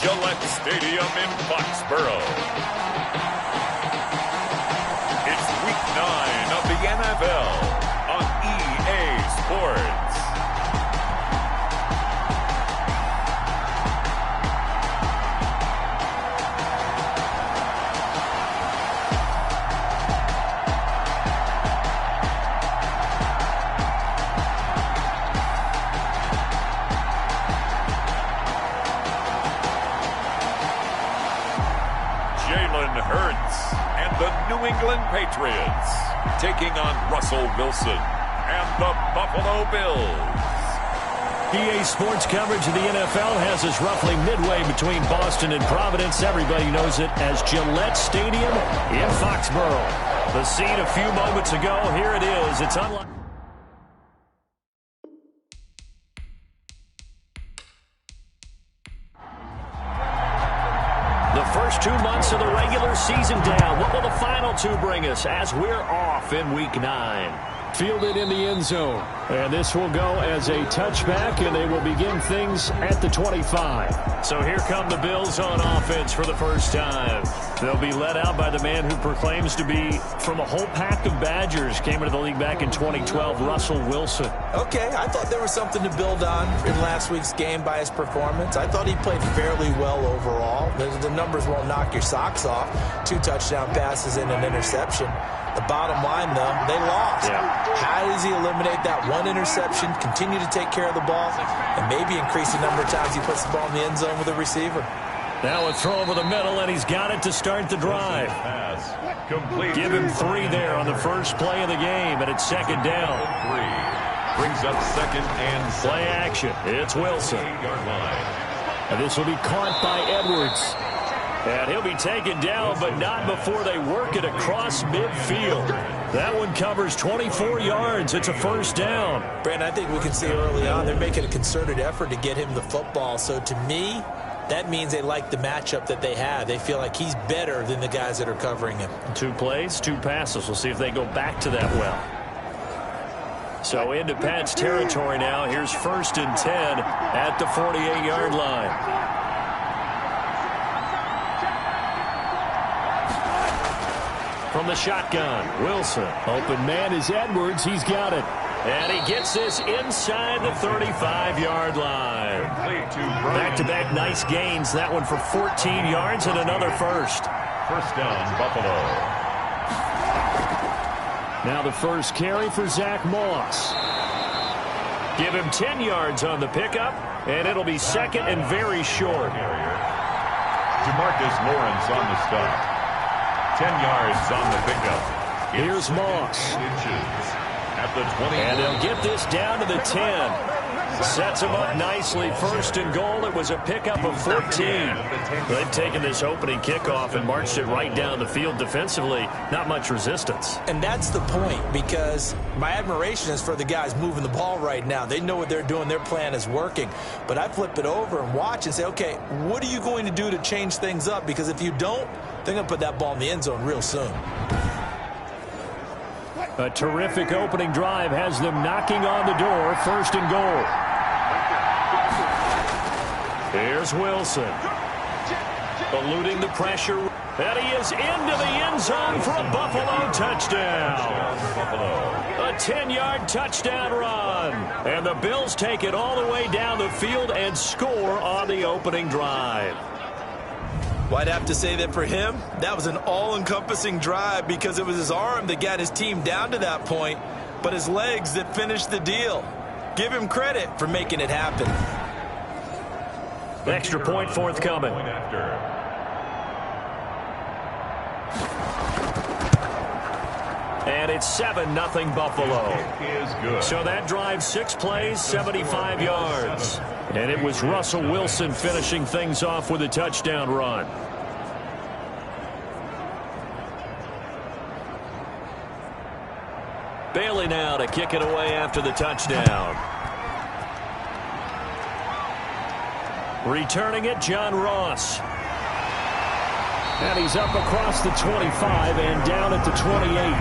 Gillette Stadium in Foxborough. It's Week 9 of the NFL on EA Sports. New England Patriots taking on Russell Wilson and the Buffalo Bills. EA Sports coverage of the NFL has us roughly midway between Boston and Providence. Everybody knows it as Gillette Stadium in Foxborough. The scene a few moments ago, here it is. It's unlike... The first 2 months of the regular season down. What will the final two bring us as we're off in Week 9? Fielded in the end zone. And this will go as a touchback, and they will begin things at the 25. So here come the Bills on offense for the first time. They'll be led out by the man who proclaims to be from a whole pack of Badgers. Came into the league back in 2012, Russell Wilson. Okay, I thought there was something to build on in last week's game by his performance. I thought he played fairly well overall. The numbers won't knock your socks off. 2 touchdown passes and an interception. The bottom line, though, they lost. Yeah. How does he eliminate that one interception, continue to take care of the ball, and maybe increase the number of times he puts the ball in the end zone with a receiver? Now a throw over the middle, and he's got it to start the drive. Give him 3 there on the first play of the game, and it's second down. 3 brings up second and play action. It's Wilson. And this will be caught by Edwards. And he'll be taken down, but not before they work it across midfield. That one covers 24 yards. It's a first down. Brandon, I think we can see early on they're making a concerted effort to get him the football. So to me, that means they like the matchup that they have. They feel like he's better than the guys that are covering him. 2 plays, 2 passes. We'll see if they go back to that well. So into Pat's territory now. Here's 1st and 10 at the 48-yard line. From the shotgun, Wilson. Open man is Edwards. He's got it. And he gets this inside the 35-yard line. Back-to-back nice gains. That one for 14 yards and another first. First down, Buffalo. Now the first carry for Zach Moss. Give him 10 yards on the pickup, and it'll be second and very short. Demarcus Lawrence on the stop. 10 yards on the pickup. Here's Moss. At the 20. And they'll get this down to the 10. Sets him up nicely. 1st and goal. It was a pickup of 14. They've taken this opening kickoff and marched it right down the field defensively. Not much resistance. And that's the point, because my admiration is for the guys moving the ball right now. They know what they're doing. Their plan is working. But I flip it over and watch and say, okay, what are you going to do to change things up? Because if you don't, they're going to put that ball in the end zone real soon. A terrific opening drive has them knocking on the door. 1st and goal. Here's Wilson. Eluding the pressure. And he is into the end zone for a Buffalo touchdown. A 10-yard touchdown run. And the Bills take it all the way down the field and score on the opening drive. Well, I'd have to say that for him, that was an all-encompassing drive because it was his arm that got his team down to that point, but his legs that finished the deal. Give him credit for making it happen. Extra point forthcoming. And it's 7-0 Buffalo. So that drive, 6 plays, 75 yards. And it was Russell Wilson finishing things off with a touchdown run. Bailey now to kick it away after the touchdown. Returning it, John Ross. And he's up across the 25 and down at the 28.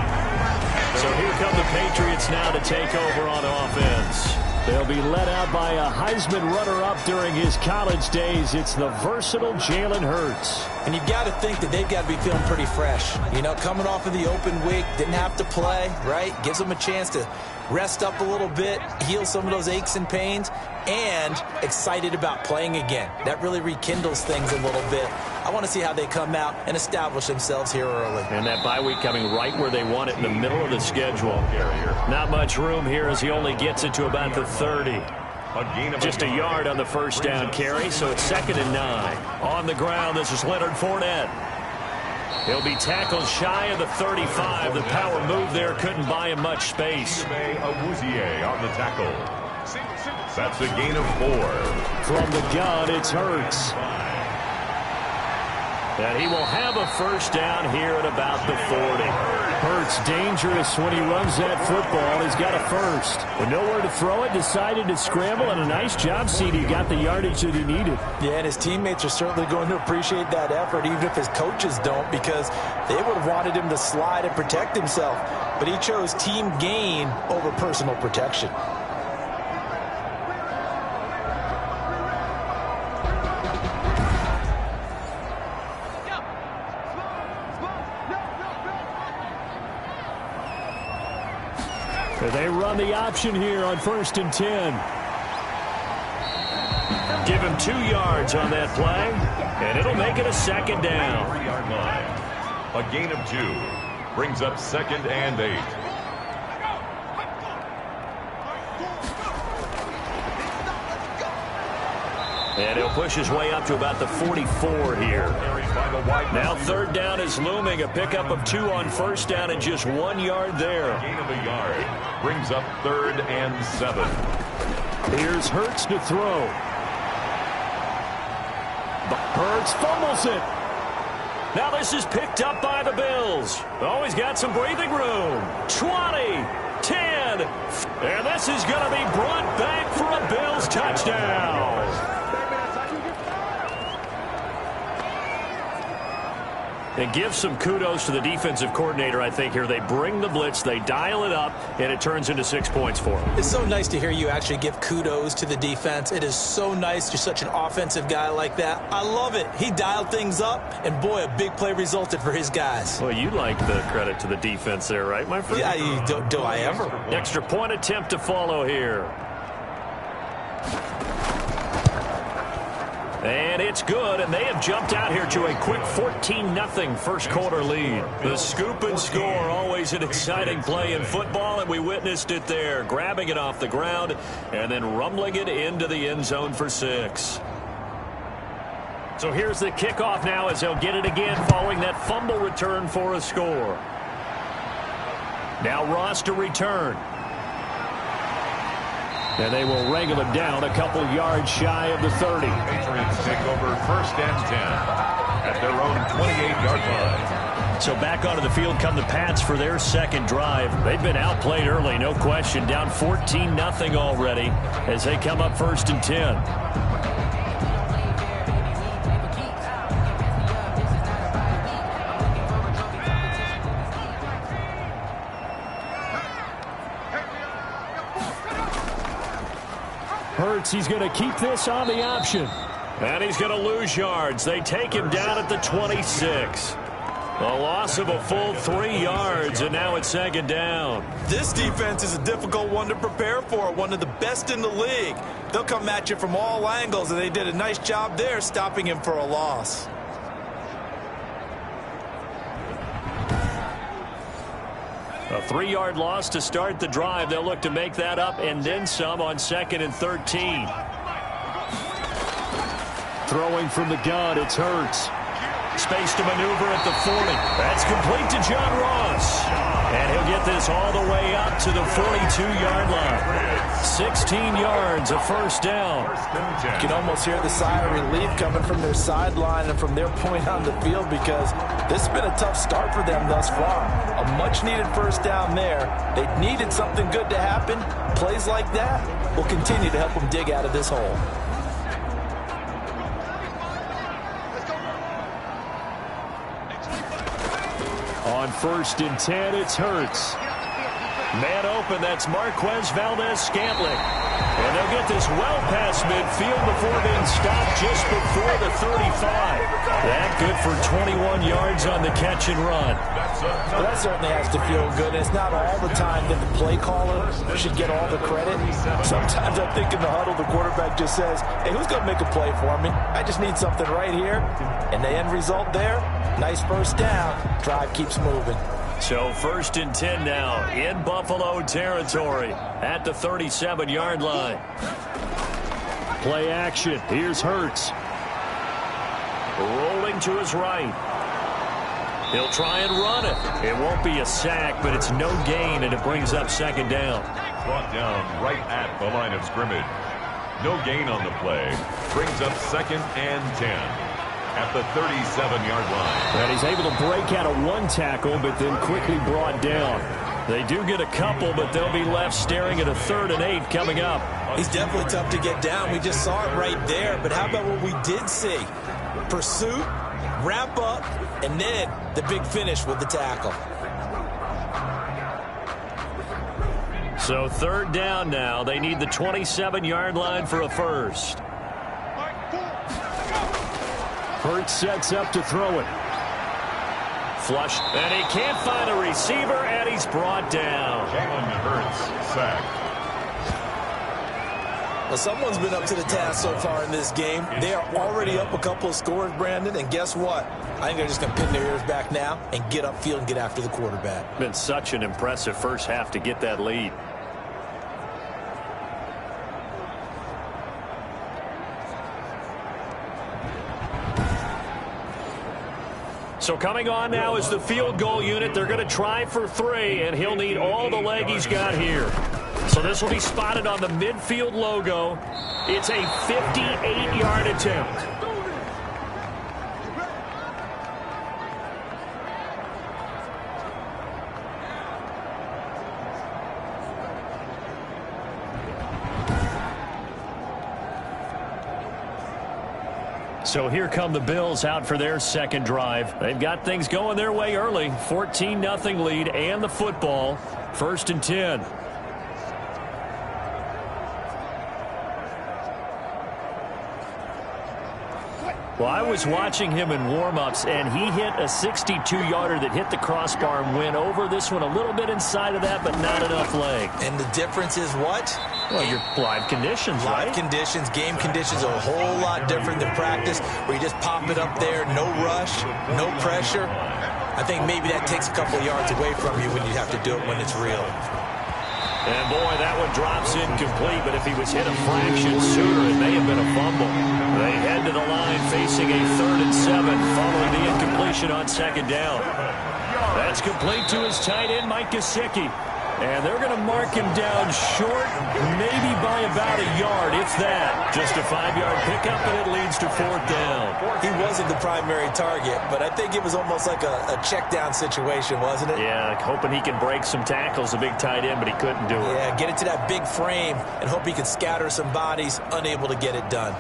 So here come the Patriots now to take over on offense. They'll be led out by a Heisman runner-up during his college days. It's the versatile Jalen Hurts. And you've got to think that they've got to be feeling pretty fresh. You know, coming off of the open week, didn't have to play, right? Gives them a chance to rest up a little bit, heal some of those aches and pains, and excited about playing again. That really rekindles things a little bit. I want to see how they come out and establish themselves here early. And that bye week coming right where they want it, in the middle of the schedule. Not much room here as he only gets it to about the 30. Just a yard on the first down carry, so it's 2nd and 9. On the ground, this is Leonard Fournette. He'll be tackled shy of the 35. The power move there couldn't buy him much space. On the tackle. That's a gain of 4. From the gun, it's Hurts. And he will have a first down here at about the 40. Hurts dangerous when he runs that football. He's got a first. With nowhere to throw it, decided to scramble, and a nice job, CD. Got the yardage that he needed. Yeah, and his teammates are certainly going to appreciate that effort, even if his coaches don't, because they would have wanted him to slide and protect himself. But he chose team gain over personal protection. They run the option here on 1st and 10. Give him 2 yards on that play, and it'll make it a 2nd down. 3-yard line. A gain of 2 brings up 2nd and 8. And he'll push his way up to about the 44 here. Now 3rd down is looming. A pickup of 2 on 1st down and just 1 yard there. Gain of a yard brings up 3rd and 7. Here's Hurts to throw. Hurts fumbles it. Now this is picked up by the Bills. Oh, he's got some breathing room. 20, 10, and this is going to be brought back for a Bills touchdown. And give some kudos to the defensive coordinator, I think, here. They bring the blitz, they dial it up, and it turns into 6 points for them. It's so nice to hear you actually give kudos to the defense. It is so nice. You're such an offensive guy like that. I love it. He dialed things up, and boy, a big play resulted for his guys. Well, you like the credit to the defense there, right, my friend? Yeah, do I ever? Extra point attempt to follow here. And it's good, and they have jumped out here to a quick 14-0 first quarter lead. The scoop and score, always an exciting play in football, and we witnessed it there, grabbing it off the ground and then rumbling it into the end zone for 6. So here's the kickoff now as they'll get it again following that fumble return for a score. Now Ross to return. And they will wrangle him down a couple yards shy of the 30. Patriots take over 1st and 10 at their own 28-yard line. So back onto the field come the Pats for their 2nd drive. They've been outplayed early, no question. Down 14-0 already as they come up 1st and 10. Hurts, he's going to keep this on the option. And he's going to lose yards. They take him down at the 26. A loss of a full 3 yards, and now it's 2nd down. This defense is a difficult one to prepare for, one of the best in the league. They'll come at you from all angles, and they did a nice job there stopping him for a loss. A 3-yard loss to start the drive. They'll look to make that up and then some on 2nd and 13. Throwing from the gun, it's Hurts. Space to maneuver at the 40. That's complete to John Ross. And he'll get this all the way up to the 42-yard line. 16 yards, a first down. You can almost hear the sigh of relief coming from their sideline and from their point on the field, because this has been a tough start for them thus far. A much-needed first down there. They needed something good to happen. Plays like that will continue to help them dig out of this hole. On 1st and 10, it's Hurts. Man open, that's Marquez Valdez-Scantling. And they'll get this well past midfield before being stopped just before the 35. That good for 21 yards on the catch and run. Well, that certainly has to feel good. And it's not all the time that the play caller should get all the credit. Sometimes I think in the huddle, the quarterback just says, hey, who's going to make a play for me? I just need something right here. And the end result there, nice first down. Drive keeps moving. So 1st and 10 now in Buffalo territory at the 37-yard line. Play action. Here's Hurts. Rolling to his right. He'll try and run it. It won't be a sack, but it's no gain, and it brings up 2nd down. Brought down right at the line of scrimmage. No gain on the play. Brings up 2nd and 10. At the 37-yard line. And he's able to break out of one tackle, but then quickly brought down. They do get a couple, but they'll be left staring at a 3rd and 8 coming up. He's definitely tough to get down. We just saw it right there. But how about what we did see? Pursuit, wrap up, and then the big finish with the tackle. So 3rd down now. They need the 27-yard line for a first. Hurts sets up to throw it. Flush, and he can't find a receiver, and he's brought down. Jalen Hurts sacked. Well, someone's been up to the task so far in this game. They are already up a couple of scores, Brandon, and guess what? I think they're just going to pin their ears back now and get upfield and get after the quarterback. Been such an impressive first half to get that lead. So coming on now is the field goal unit. They're going to try for 3, and he'll need all the leg he's got here. So this will be spotted on the midfield logo. It's a 58-yard attempt. So here come the Bills out for their 2nd drive. They've got things going their way early. 14-0 lead and the football. 1st and 10. Well, I was watching him in warm-ups, and he hit a 62-yarder that hit the crossbar and went over. This one a little bit inside of that, but not enough leg. And the difference is what? Well, your live conditions, right? Live conditions, game conditions are a whole lot different than practice, where you just pop it up there, no rush, no pressure. I think maybe that takes a couple yards away from you when you have to do it when it's real. And, boy, that one drops incomplete, but if he was hit a fraction sooner, it may have been a fumble. They head to the line facing a 3rd and 7 following the incompletion on 2nd down. That's complete to his tight end, Mike Gesicki. And they're going to mark him down short, maybe by about a yard, if that. Just a 5-yard pickup, and it leads to 4th down. He wasn't the primary target, but I think it was almost like a check-down situation, wasn't it? Yeah, hoping he can break some tackles, a big tight end, but he couldn't do it. Yeah, get it to that big frame and hope he can scatter some bodies, unable to get it done.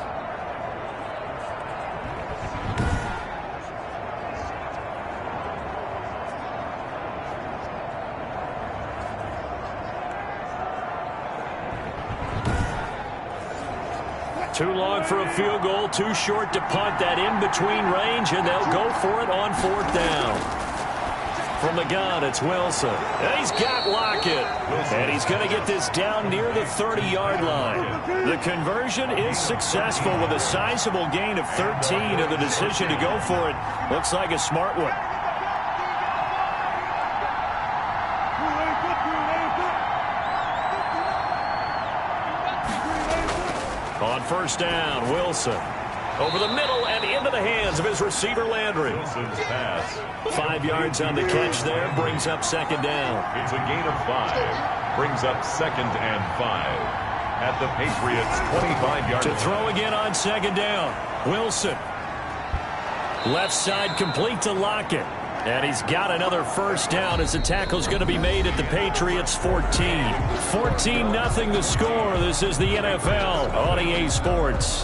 Too long for a field goal, too short to punt. That in-between range, and they'll go for it on 4th down. From the gun, it's Wilson. And he's got Lockett. And he's going to get this down near the 30-yard line. The conversion is successful with a sizable gain of 13, and the decision to go for it looks like a smart one. On 1st down, Wilson. Over the middle and into the hands of his receiver, Landry. Wilson's pass. 5 yards on the catch there, brings up 2nd down. It's a gain of 5. Brings up 2nd and 5. At the Patriots' 25-yard To line. throw again on 2nd down. Wilson. Left side complete to Lockett. And he's got another 1st down as the tackle's going to be made at the Patriots' 14. 14-0 the score. This is the NFL on EA Sports.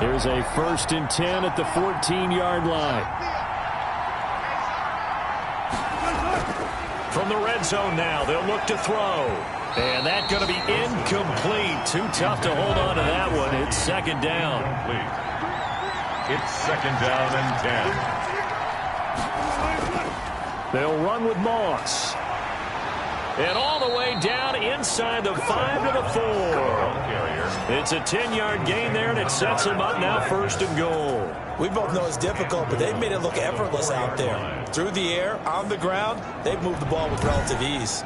Here's a 1st and 10 at the 14-yard line. From the red zone now, they'll look to throw. And that's going to be incomplete. Too tough to hold on to that one. It's second down. It's second down and 10. They'll run with Moss. And all the way down inside the 5 to the 4. It's a 10-yard gain there, and it sets them up now first and goal. We both know it's difficult, but they've made it look effortless out there. Through the air, on the ground, they've moved the ball with relative ease.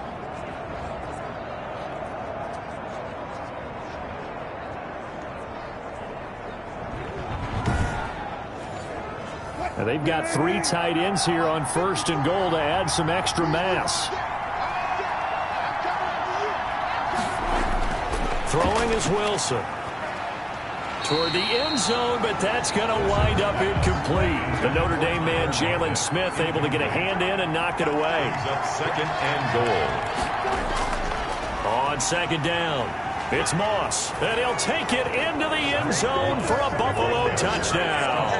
Now they've got 3 tight ends here on first and goal to add some extra mass. Throwing is Wilson. Toward the end zone, but that's going to wind up incomplete. The Notre Dame man, Jalen Smith, able to get a hand in and knock it away. Second and goal. On second down, it's Moss, and he'll take it into the end zone for a Buffalo touchdown.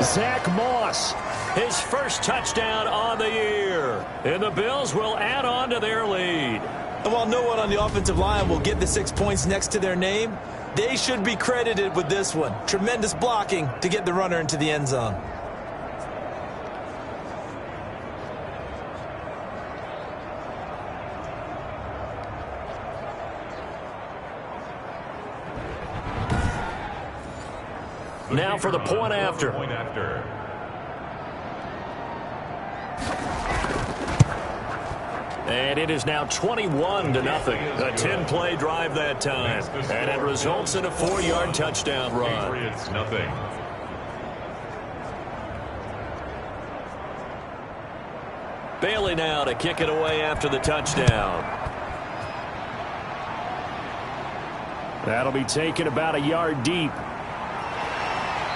Zach Moss, his first touchdown on the year. And the Bills will add on to their lead. And while no one on the offensive line will get the 6 points next to their name, they should be credited with this one. Tremendous blocking to get the runner into the end zone. Now for the point after. And it is now 21-0. A 10-play drive that time. And it results in a 4-yard touchdown run. Patriots nothing. Bailey now to kick it away after the touchdown. That'll be taken about a yard deep.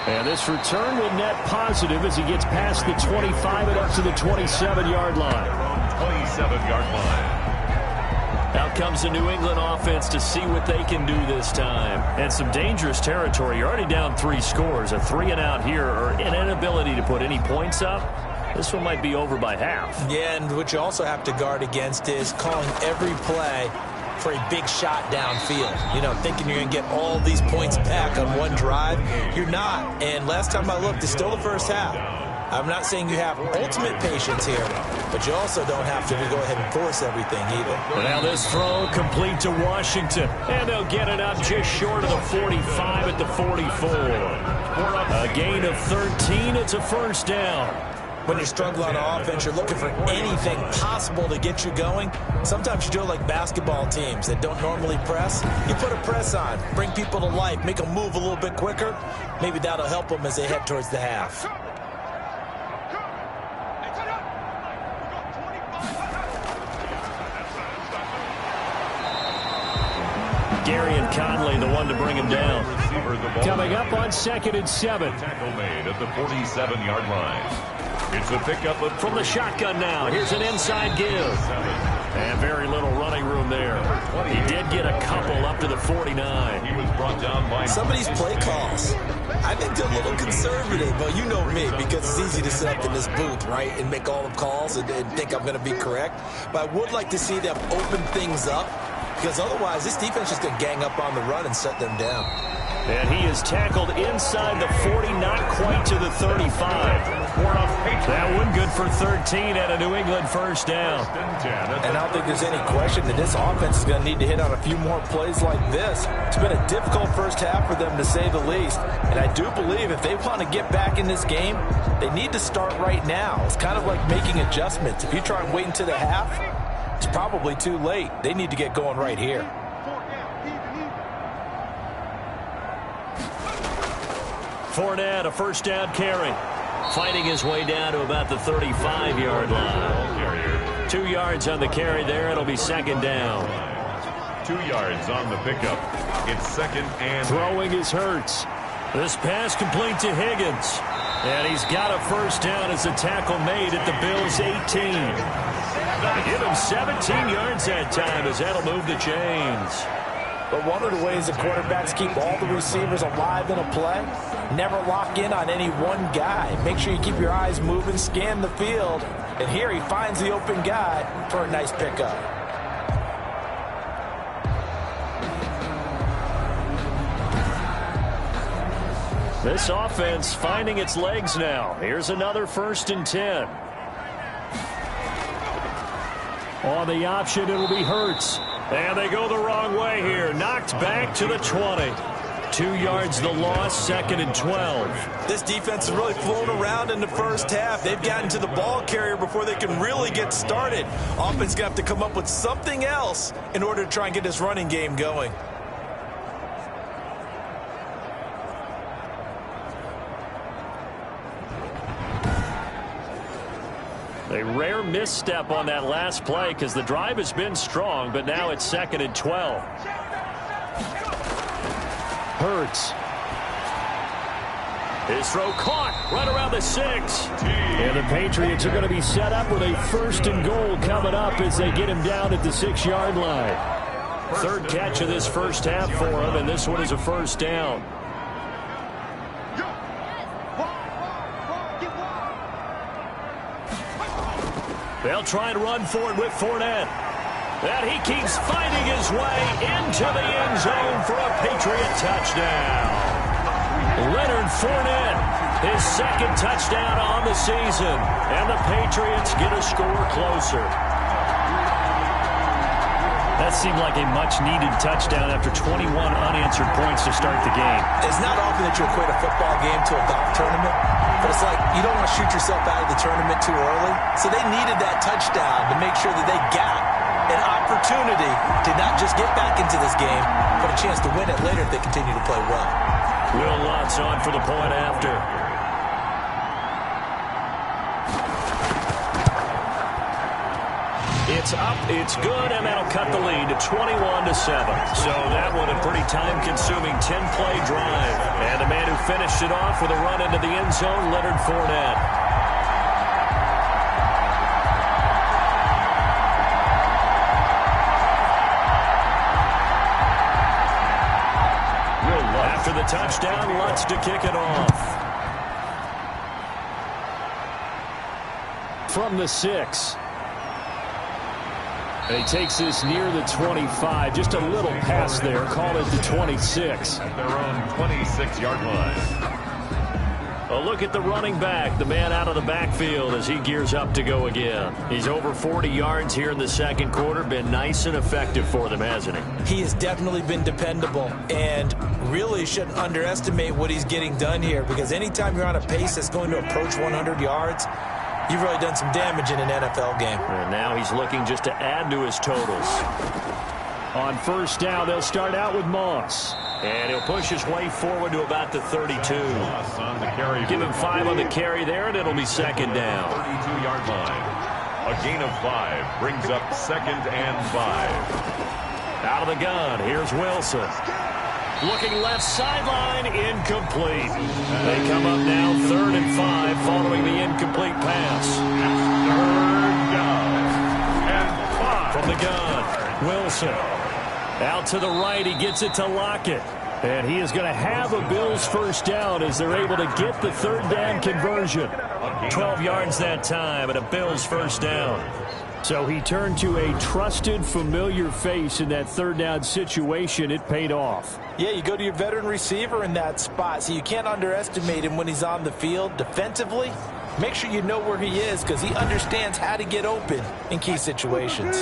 And this return will net positive as he gets past the 25 and up to the 27-yard line. 27-yard line. Out comes the New England offense to see what they can do this time. And some dangerous territory. You're already down 3 scores. A 3 and out here, or an inability to put any points up. This one might be over by half. Yeah, and what you also have to guard against is calling every play for a big shot downfield. You know, thinking you're going to get all these points back on one drive. You're not. And last time I looked, it's still the first half. I'm not saying you have ultimate patience here, but you also don't have to go ahead and force everything either. Now this throw complete to Washington, and they'll get it up just short of the 45 at the 44. A gain of 13, it's a first down. When you struggle on offense, you're looking for anything possible to get you going. Sometimes you do it like basketball teams that don't normally press. You put a press on, bring people to life, make them move a little bit quicker. Maybe that'll help them as they head towards the half. Gary and Conley, the one to bring him down. Coming up on 2nd and 7. Tackle made at the 47-yard line. It's a pickup of From the shotgun now. Here's an inside give. And very little running room there. He did get a couple up to the 49. He was brought down by some of these play calls, I think they're a little conservative, but you know me, because it's easy to sit up in this booth, right, and make all the calls and think I'm going to be correct. But I would like to see them open things up, because otherwise this defense is going to gang up on the run and shut them down. And he is tackled inside the 40, not quite to the 35. That one good for 13 at a New England first down. And I don't think there's any question that this offense is going to need to hit on a few more plays like this. It's been a difficult first half for them, to say the least. And I do believe if they want to get back in this game, they need to start right now. It's kind of like making adjustments. If you try and wait until the half, it's probably too late. They need to get going right here. Fournette, a first down carry. Fighting his way down to about the 35-yard line. 2 yards on the carry there. It'll be second down. 2 yards on the pickup. It's second and... Throwing is Hurts. This pass complete to Higgins. And he's got a first down as a tackle made at the Bills' 18. Give him 17 yards that time as that'll move the chains. But one of the ways the quarterbacks keep all the receivers alive in a play, never lock in on any one guy. Make sure you keep your eyes moving, scan the field, And here he finds the open guy for a nice pickup. This offense finding its legs now. Here's another 1st and 10. On the option, it'll be Hurts. And they go the wrong way here. Knocked back to the 20. 2 yards the loss, 2nd and 12. This defense has really flown around in the first half. They've gotten to the ball carrier before they can really get started. Offense going to have to come up with something else in order to try and get this running game going. A rare misstep on that last play because the drive has been strong, but now it's 2nd and 12. Hurts. His throw caught right around the 6. And the Patriots are going to be set up with a 1st and goal coming up as they get him down at the 6-yard line. 3rd catch of this first half for him, and this one is a 1st down. They'll try and run for it with Fournette. And he keeps fighting his way into the end zone for a Patriot touchdown. Leonard Fournette, his 2nd touchdown on the season. And the Patriots get a score closer. That seemed like a much-needed touchdown after 21 unanswered points to start the game. It's not often that you equate a football game to a golf tournament, but it's like you don't want to shoot yourself out of the tournament too early. So they needed that touchdown to make sure that they got an opportunity to not just get back into this game, but a chance to win it later if they continue to play well. Will Lutz on for the point after. It's up, it's good, and that'll cut the lead to 21-7. So that one a pretty time-consuming 10-play drive. And the man who finished it off with a run into the end zone, Leonard Fournette. After the touchdown, Lutz to kick it off. From the 6. And he takes this near the 25. Just a little pass there. Call it the 26. At their own 26-yard line. A look at the running back, the man out of the backfield as he gears up to go again. He's over 40 yards here in the 2nd quarter. Been nice and effective for them, hasn't he? He has definitely been dependable and really shouldn't underestimate what he's getting done here, because anytime you're on a pace that's going to approach 100 yards, you've really done some damage in an NFL game. And now he's looking just to add to his totals. On 1st down, they'll start out with Moss. And he'll push his way forward to about the 32. Give him 5 on the carry there, and it'll be 2nd down. 32-yard line. A gain of 5 brings up 2nd and 5. Out of the gun, here's Wilson. Looking left sideline, incomplete. They come up now 3rd and 5 following the incomplete pass. 3rd down and 5. From the gun, Wilson. Out to the right, he gets it to Lockett. And he is going to have a Bills 1st down as they're able to get the 3rd down conversion. 12 yards that time and a Bills 1st down. So he turned to a trusted, familiar face in that 3rd down situation. It paid off. Yeah, you go to your veteran receiver in that spot, so you can't underestimate him when he's on the field defensively. Make sure you know where he is, because he understands how to get open in key situations.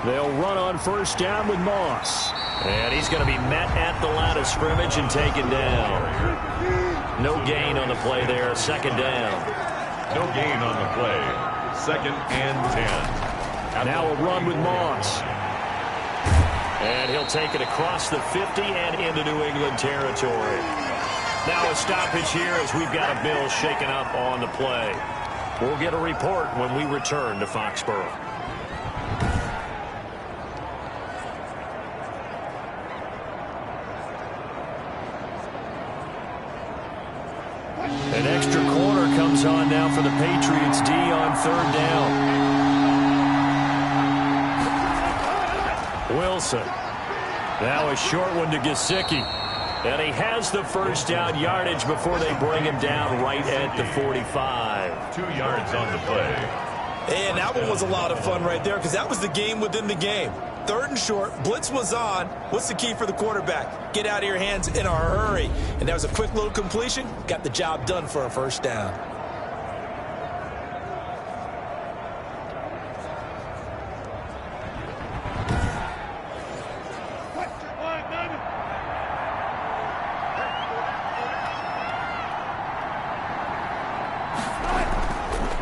They'll run on 1st down with Moss. And he's going to be met at the line of scrimmage and taken down. No gain on the play there, 2nd down. No gain on the play, 2nd and 10. Now a run with Moss. And he'll take it across the 50 and into New England territory. Now a stoppage here as we've got a Bill shaken up on the play. We'll get a report when we return to Foxborough. An extra corner comes on now for the Patriots D on 3rd down. Wilson. That was short one to Gesicki. And he has the first down yardage before they bring him down right at the 45. 2 yards on the play. And that one was a lot of fun right there because that was the game within the game. 3rd and short, blitz was on. What's the key for the quarterback? Get out of your hands in a hurry. And that was a quick little completion. Got the job done for a first down.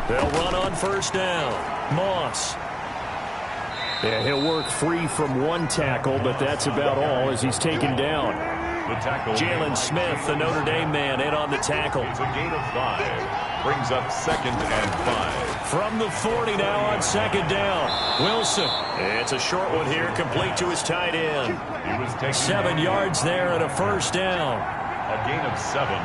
They'll run on first down. Moss. Yeah, he'll work free from one tackle, but that's about all as he's taken down. Jalen Smith, the Notre Dame man, in on the tackle. It's a gain of 5. Brings up 2nd and 5. From the 40 now on 2nd down. Wilson. It's a short one here, complete to his tight end. 7 yards there and a first down. A gain of 7.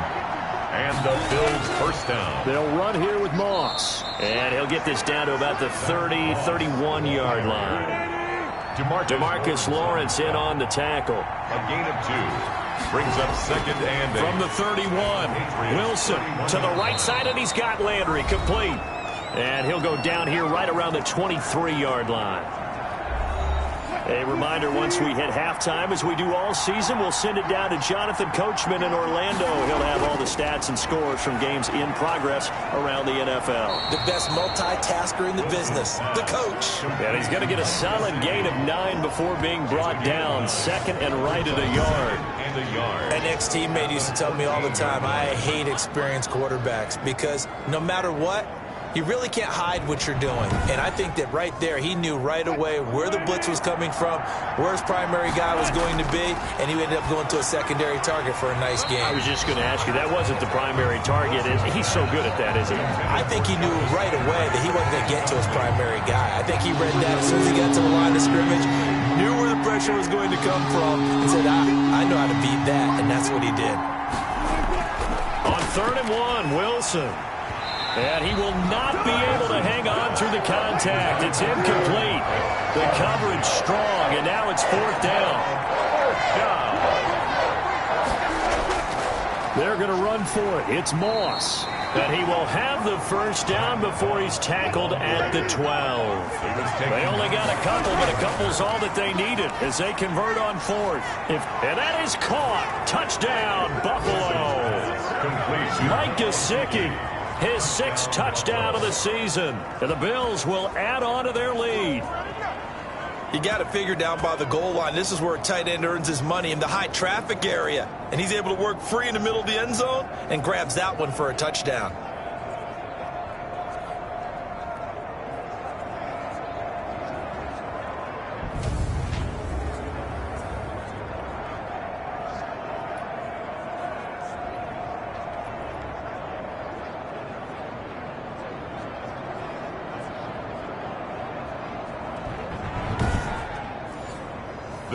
And the Bills first down. They'll run here with Moss. And he'll get this down to about the 30, 31-yard line. DeMarcus Lawrence in on the tackle. A gain of 2. Brings up 2nd and 8. From the 31, Wilson to the right side, and he's got Landry complete. And he'll go down here right around the 23-yard line. A reminder, once we hit halftime, as we do all season, we'll send it down to Jonathan Coachman in Orlando. He'll have all the stats and scores from games in progress around the NFL. The best multitasker in the business, the coach. And he's going to get a solid gain of 9 before being brought down. 2nd and right at a yard. An ex-teammate used to tell me all the time, I hate experienced quarterbacks because no matter what, you really can't hide what you're doing. And I think that right there, he knew right away where the blitz was coming from, where his primary guy was going to be, and he ended up going to a secondary target for a nice game. I was just going to ask you, that wasn't the primary target. He's so good at that, isn't he? I think he knew right away that he wasn't going to get to his primary guy. I think he read that as soon as he got to the line of scrimmage, knew where the pressure was going to come from, and said, I know how to beat that, and that's what he did. On 3rd and 1, Wilson. And he will not be able to hang on through the contact. It's incomplete. The coverage strong, and now it's 4th down. They're going to run for it. It's Moss. And he will have the first down before he's tackled at the 12. They only got a couple, but a couple's all that they needed as they convert on 4th. And that is caught. Touchdown, Buffalo. Mike Gesicki. His 6th touchdown of the season. And the Bills will add on to their lead. You got it figured down by the goal line. This is where a tight end earns his money, in the high traffic area. And he's able to work free in the middle of the end zone and grabs that one for a touchdown.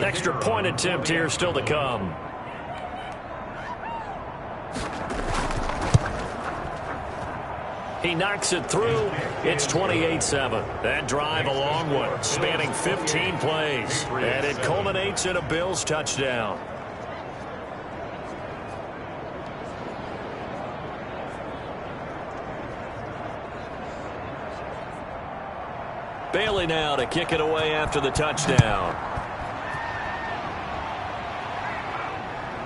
Extra point attempt here still to come. He knocks it through. It's 28-7. That drive a long one, spanning 15 plays. And it culminates in a Bills touchdown. Bailey now to kick it away after the touchdown.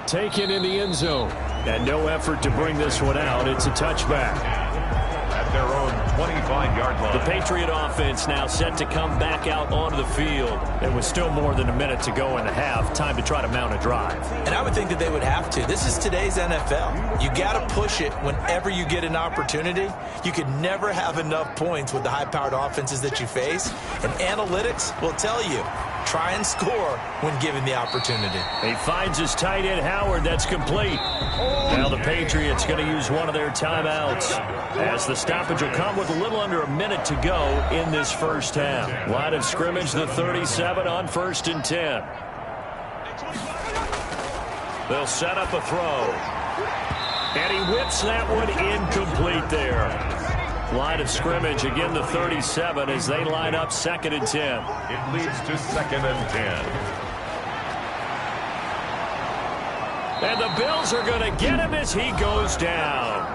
Taken in the end zone. And no effort to bring this one out. It's a touchback. At their own 25-yard line. The Patriot offense now set to come back out onto the field. There was still more than a minute to go in the half. Time to try to mount a drive. And I would think that they would have to. This is today's NFL. You got to push it whenever you get an opportunity. You could never have enough points with the high-powered offenses that you face. And analytics will tell you, try and score when given the opportunity. He finds his tight end, Howard. That's complete. Now the Patriots going to use one of their timeouts, as the stoppage will come with a little under a minute to go in this first half. Line of scrimmage, the 37 on 1st and 10. They'll set up a throw. And he whips that one incomplete there. Line of scrimmage, again the 37 as they line up 2nd and 10. It leads to 2nd and 10. And the Bills are going to get him as he goes down.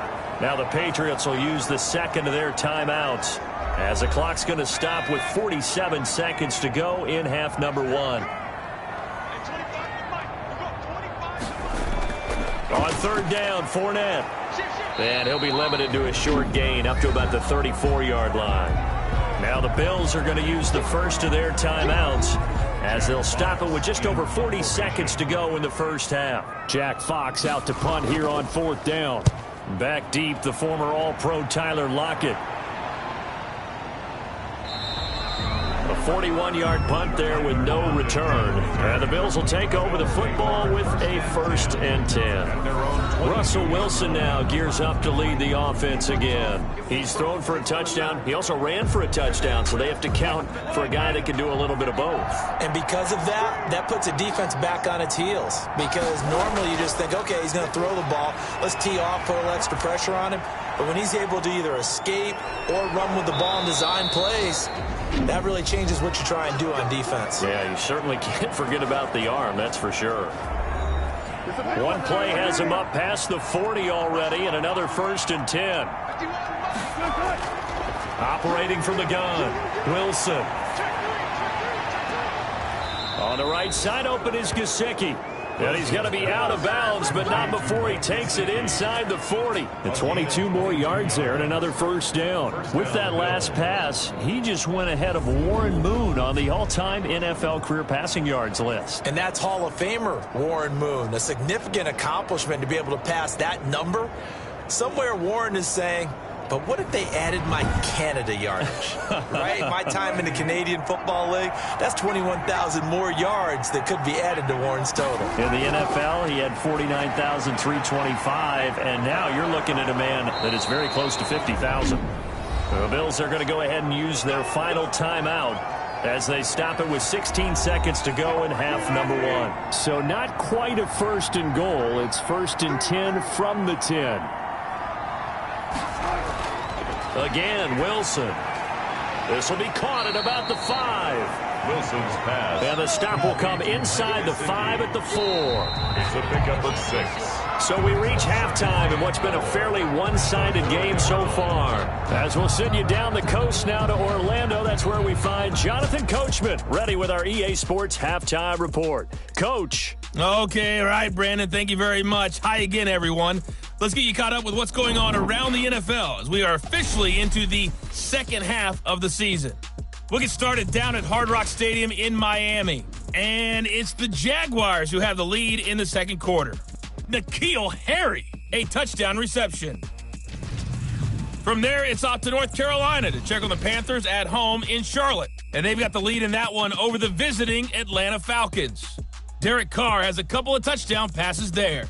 Now the Patriots will use the second of their timeouts as the clock's going to stop with 47 seconds to go in half number 1. On third down, Fournette. And he'll be limited to a short gain up to about the 34-yard line. Now the Bills are going to use the first of their timeouts as they'll stop it with just over 40 seconds to go in the first half. Jack Fox out to punt here on fourth down. Back deep, the former All-Pro Tyler Lockett. A 41-yard punt there with no return. And the Bills will take over the football with a 1st and 10. Russell Wilson now gears up to lead the offense again. He's thrown for a touchdown. He also ran for a touchdown, so they have to count for a guy that can do a little bit of both. And because of that, that puts a defense back on its heels. Because normally you just think, okay, he's going to throw the ball. Let's tee off, put a little extra pressure on him. But when he's able to either escape or run with the ball and design plays, that really changes what you try and do on defense. Yeah, you certainly can't forget about the arm, that's for sure. One play has him up past the 40 already, and another 1st and 10. Operating from the gun, Wilson. On the right side, open is Gesicki. And he's going to be out of bounds, but not before he takes it inside the 40. And 22 more yards there and another 1st down. With that last pass, he just went ahead of Warren Moon on the all-time NFL career passing yards list. And that's Hall of Famer Warren Moon. A significant accomplishment to be able to pass that number. Somewhere Warren is saying, but what if they added my Canada yardage, right? My time in the Canadian Football League, that's 21,000 more yards that could be added to Warren's total. In the NFL, he had 49,325, and now you're looking at a man that is very close to 50,000. The Bills are going to go ahead and use their final timeout as they stop it with 16 seconds to go in half number 1. So not quite a 1st and goal. It's 1st and 10 from the 10. Again, Wilson. This will be caught at about the 5. Wilson's pass. And the stop will come inside the 5 at the 4. It's a pickup of 6. So we reach halftime in what's been a fairly one-sided game so far. As we'll send you down the coast now to Orlando, that's where we find Jonathan Coachman, ready with our EA Sports Halftime Report. Coach. Okay, all right, Brandon, thank you very much. Hi again, everyone. Let's get you caught up with what's going on around the NFL as we are officially into the second half of the season. We'll get started down at Hard Rock Stadium in Miami. And it's the Jaguars who have the lead in the second quarter. N'Keal Harry, a touchdown reception. From there, it's off to North Carolina to check on the Panthers at home in Charlotte. And they've got the lead in that one over the visiting Atlanta Falcons. Derek Carr has a couple of touchdown passes there.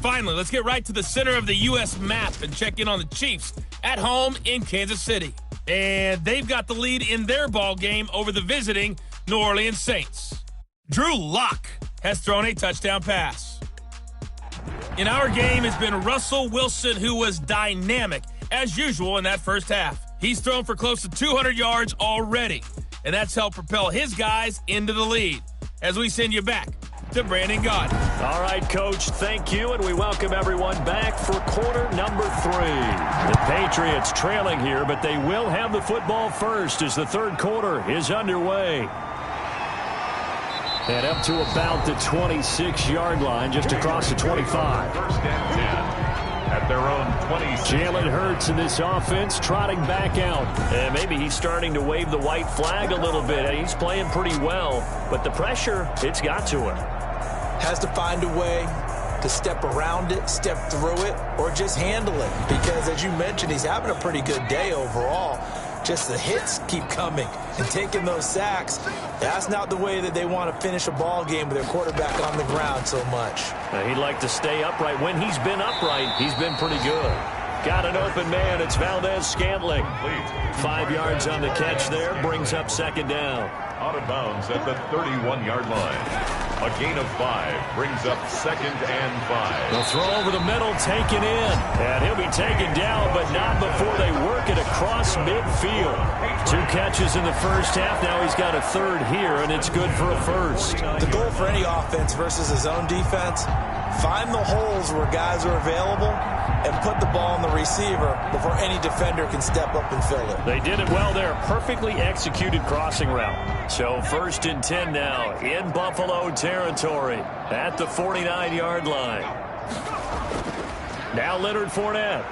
Finally, let's get right to the center of the U.S. map and check in on the Chiefs at home in Kansas City. And they've got the lead in their ball game over the visiting New Orleans Saints. Drew Lock has thrown a touchdown pass. In our game, it's been Russell Wilson, who was dynamic, as usual, in that first half. He's thrown for close to 200 yards already, and that's helped propel his guys into the lead. As we send you back to Brandon Gaudin. All right, Coach, thank you, and we welcome everyone back for quarter number 3. The Patriots trailing here, but they will have the football first as the third quarter is underway. And up to about the 26-yard line, just across the 25. 1st and 10 at their own 26. Jalen Hurts in this offense trotting back out. And maybe he's starting to wave the white flag a little bit. He's playing pretty well, but the pressure, it's got to him. Has to find a way to step around it, step through it, or just handle it. Because, as you mentioned, he's having a pretty good day overall. Just the hits keep coming and taking those sacks. That's not the way that they want to finish a ball game with their quarterback on the ground so much. He'd like to stay upright. When he's been upright, he's been pretty good. Got an open man. It's Valdez-Scantling. 5 yards on the catch there. Brings up second down. Out of bounds at the 31-yard line. A gain of 5 brings up 2nd and 5. The throw over the middle taken in. And he'll be taken down, but not before they work it across midfield. 2 catches in the first half. Now he's got a 3rd here, and it's good for a 1st. The goal for any offense versus his own defense, find the holes where guys are available and put the ball on the receiver before any defender can step up and fill it. They did it well there. Perfectly executed crossing route. So 1st and 10 now in Buffalo territory at the 49-yard line. Now Leonard Fournette.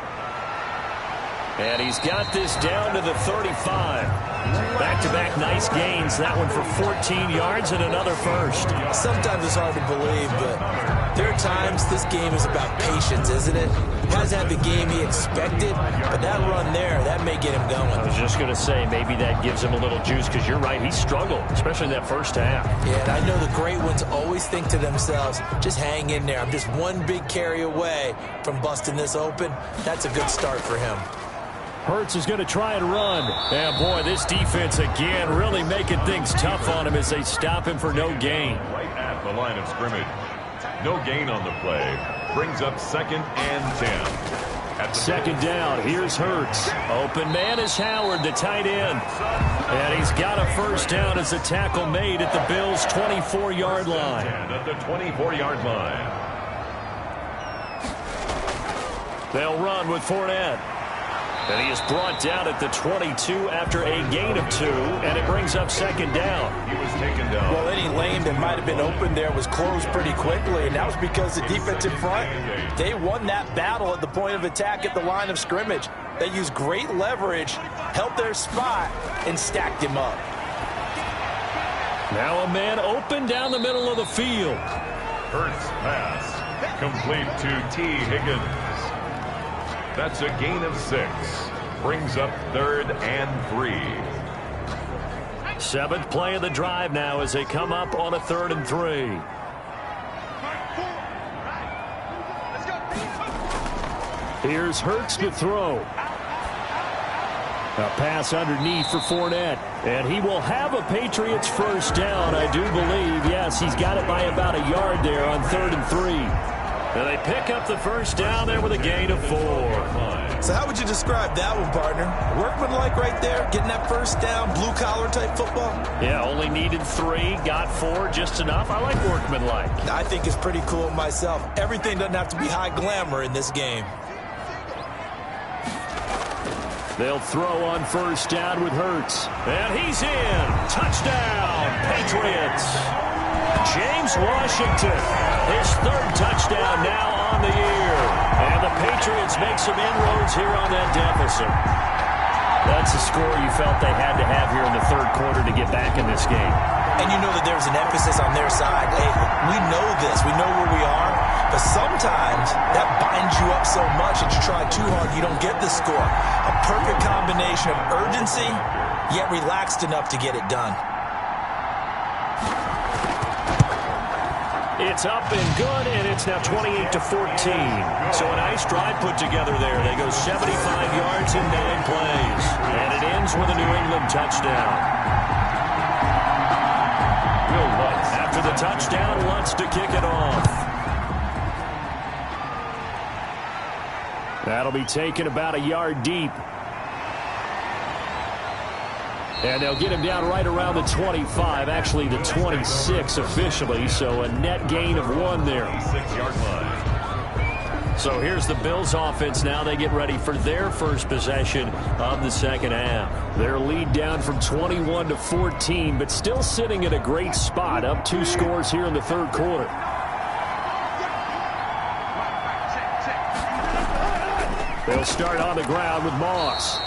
And he's got this down to the 35. Back-to-back nice gains. That one for 14 yards and another 1st. Sometimes it's hard to believe, but there are times this game is about patience, isn't it? He hasn't had the game he expected, but that run there, that may get him going. I was just going to say, maybe that gives him a little juice, because you're right, he struggled, especially in that first half. Yeah, and I know the great ones always think to themselves, just hang in there. I'm just one big carry away from busting this open. That's a good start for him. Hurts is going to try and run. And, boy, this defense again really making things tough on him as they stop him for no gain. Right at the line of scrimmage. No gain on the play. Brings up 2nd and 10. At the 2nd down, here's Hurts. Open man is Howard, the tight end. And he's got a 1st down as a tackle made at the Bills' 24-yard line. At the 24-yard line. They'll run with Fournette. And he is brought down at the 22 after a gain of 2, and it brings up 2nd down. He was taken down. Well, any lane that might have been open there was closed pretty quickly, and that was because the defensive front, they won that battle at the point of attack at the line of scrimmage. They used great leverage, held their spot, and stacked him up. Now a man open down the middle of the field. Hurts pass. Complete to T. Higgins. That's a gain of 6. Brings up 3rd and 3. 7th play of the drive now as they come up on a 3rd and 3. Here's Hurts to throw. A pass underneath for Fournette. And he will have a Patriots 1st down, I do believe. Yes, he's got it by about a yard there on 3rd and 3. And they pick up the 1st down there with a gain of 4. So how would you describe that one, partner? Workmanlike right there, getting that 1st down, blue-collar type football? Yeah, only needed 3, got 4, just enough. I like workmanlike. I think it's pretty cool myself. Everything doesn't have to be high glamour in this game. They'll throw on 1st down with Hurts. And he's in. Touchdown, Patriots. James Washington, his 3rd touchdown now on the year. And the Patriots make some inroads here on that deficit. That's a score you felt they had to have here in the 3rd quarter to get back in this game. And you know that there's an emphasis on their side. Hey, we know this. We know where we are. But sometimes that binds you up so much that you try too hard, you don't get the score. A perfect combination of urgency, yet relaxed enough to get it done. It's up and good, and it's now 28-14. So a nice drive put together there. They go 75 yards in 9 plays. And it ends with a New England touchdown. Will Lutz, after the touchdown, Lutz to kick it off. That'll be taken about a yard deep. And they'll get him down right around the 25, actually the 26 officially, so a net gain of 1 there. 6-yard line. So here's the Bills offense now. They get ready for their 1st possession of the 2nd half. Their lead down from 21-14, but still sitting at a great spot, up 2 scores here in the 3rd quarter. They'll start on the ground with Moss.